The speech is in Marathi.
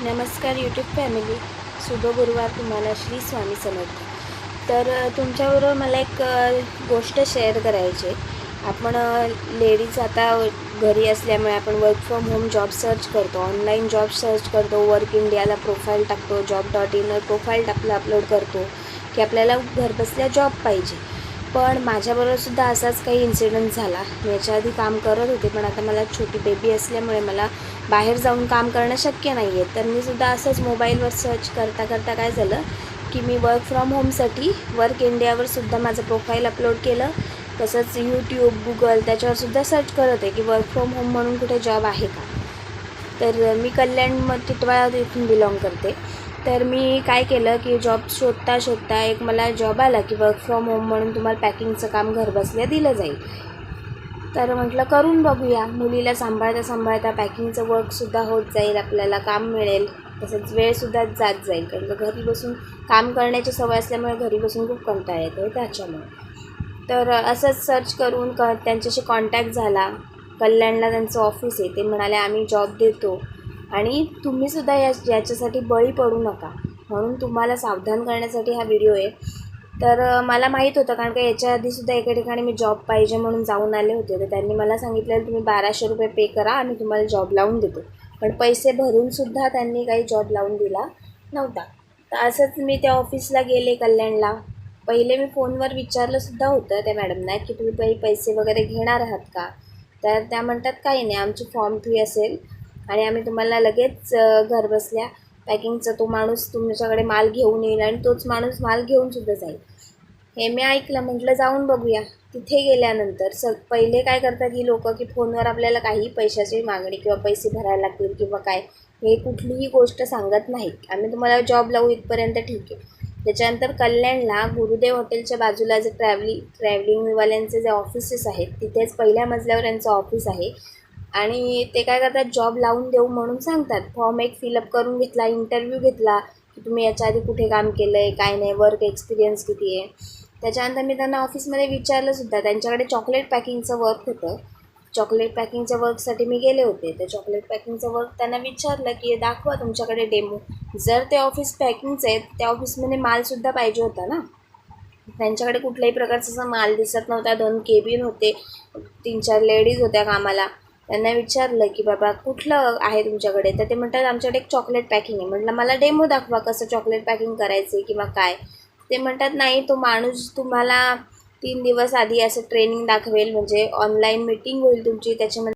नमस्कार यूट्यूब फॅमिली. शुभ गुरुवार तुम्हाला. श्री स्वामी समर्थ. तर तुमच्याबरोबर मला एक गोष्ट शेअर करायची आहे. आपण लेडीज आता घरी असल्यामुळे आपण work from home job search करतो, ऑनलाईन जॉब सर्च करतो, वर्क इंडियाला प्रोफाईल टाकतो, job.in प्रोफाईल अपलोड करतो की आपल्याला घरबसल्या जॉब पाहिजे. पण माझ्याबरोबरसुद्धा असाच काही इन्सिडेंट झाला. मी याच्या आधी काम करत होते, पण आता मला छोटी बेबी असल्यामुळे मला बाहेर जाऊन काम करणं शक्य नाही आहे. तर मी सुद्धा असंच मोबाईलवर सर्च करता करता काय झालं की मी वर्क फ्रॉम होमसाठी वर्क इंडियावर सुद्धा माझं प्रोफाईल अपलोड केलं. तसंच यूट्यूब, गुगल त्याच्यावरसुद्धा सर्च करत आहे की वर्क फ्रॉम होम म्हणून कुठे जॉब आहे का. तर मी कल्याण टिटवाळा इथून बिलॉंग करते. तर मी काय केलं की जॉब शोधता शोधता एक मला जॉब आला की वर्क फ्रॉम होम म्हणून तुम्हाला पॅकिंगचं काम घरबसल्या दिलं जाईल. तर म्हटलं करून बघूया. मुलीला सांभाळता सांभाळता पॅकिंगचं वर्कसुद्धा होत जाईल, आपल्याला काम मिळेल, तसंच वेळसुद्धा जात जाईल. कारण का घरी बसून काम करण्याची सवय असल्यामुळे घरी बसून खूप कंटाळा येतो त्याच्यामुळे. तर असंच सर्च करून त्यांच्याशी कॉन्टॅक्ट झाला. कल्याणला त्यांचं ऑफिस आहे. ते म्हणाले आम्ही जॉब देतो आणि तुम्हीसुद्धा याच्यासाठी बळी पडू नका, म्हणून तुम्हाला सावधान करण्यासाठी हा व्हिडिओ आहे. तर मला माहीत होतं, कारण का याच्या आधीसुद्धा एका ठिकाणी मी जॉब पाहिजे म्हणून जाऊन आले होते. तर त्यांनी मला सांगितलं तुम्ही 1200 रुपये पे करा, आम्ही तुम्हाला जॉब लावून देतो. पण पैसे भरूनसुद्धा त्यांनी काही जॉब लावून दिला नव्हता. तर असंच मी त्या ऑफिसला गेले कल्याणला. पहिले मी फोनवर विचारलंसुद्धा होतं त्या मॅडमना की तुम्ही काही पैसे वगैरे घेणार आहात का. तर त्या म्हणतात काही नाही, आमची फॉर्म फी असेल आणि आम्ही तुम्हाला लगेच घरबसल्या पॅकिंगचा तो माणूस तुमच्याकडे माल घेऊन येईल आणि तोच माणूस माल घेऊनसुद्धा जाईल. हे मी ऐकलं. म्हटलं जाऊन बघूया. तिथे गेल्यानंतर पहिले काय करतात ही लोकं की फोनवर आपल्याला काही पैशाची मागणी किंवा पैसे भरायला लागतील किंवा काय, हे कुठलीही गोष्ट सांगत नाहीत. आम्ही तुम्हाला जॉब लावू इथपर्यंत ठीक आहे. त्याच्यानंतर कल्याणला गुरुदेव हॉटेलच्या बाजूला जे ट्रॅव्हलिंगवाल्यांचे जे ऑफिसेस आहेत, तिथेच पहिल्या मजल्यावर यांचं ऑफिस आहे. आणि ते काय करतात, जॉब लावून देऊ म्हणून सांगतात. फॉर्म एक फिलअप करून घेतला, इंटरव्ह्यू घेतला की तुम्ही याच्या आधी कुठे काम केलं आहे, काय नाही, वर्क एक्सपिरियन्स किती आहे. त्याच्यानंतर मी त्यांना ऑफिसमध्ये विचारलंसुद्धा. त्यांच्याकडे चॉकलेट पॅकिंगचं वर्क होतं. चॉकलेट पॅकिंगच्या वर्कसाठी मी गेले होते. तर चॉकलेट पॅकिंगचं वर्क त्यांना विचारलं की दाखवा तुमच्याकडे डेमो. जर ते ऑफिस पॅकिंगचं आहे, त्या ऑफिसमध्ये मालसुद्धा पाहिजे होता ना. त्यांच्याकडे कुठल्याही प्रकारचा असा माल दिसत नव्हता. 2 केबिन होते, 3-4 लेडीज होत्या कामाला. त्यांना विचारलं की बाबा कुठलं आहे तुमच्याकडे. तर ते म्हणतात आमच्याकडे एक चॉकलेट पॅकिंग आहे. म्हटलं मला डेमो दाखवा कसं चॉकलेट पॅकिंग करायचं किंवा काय. ते म्हणतात नाही, तो माणूस तुम्हाला 3 दिवस आधी असं ट्रेनिंग दाखवेल, म्हणजे ऑनलाईन मीटिंग होईल तुमची, त्याच्यामध्ये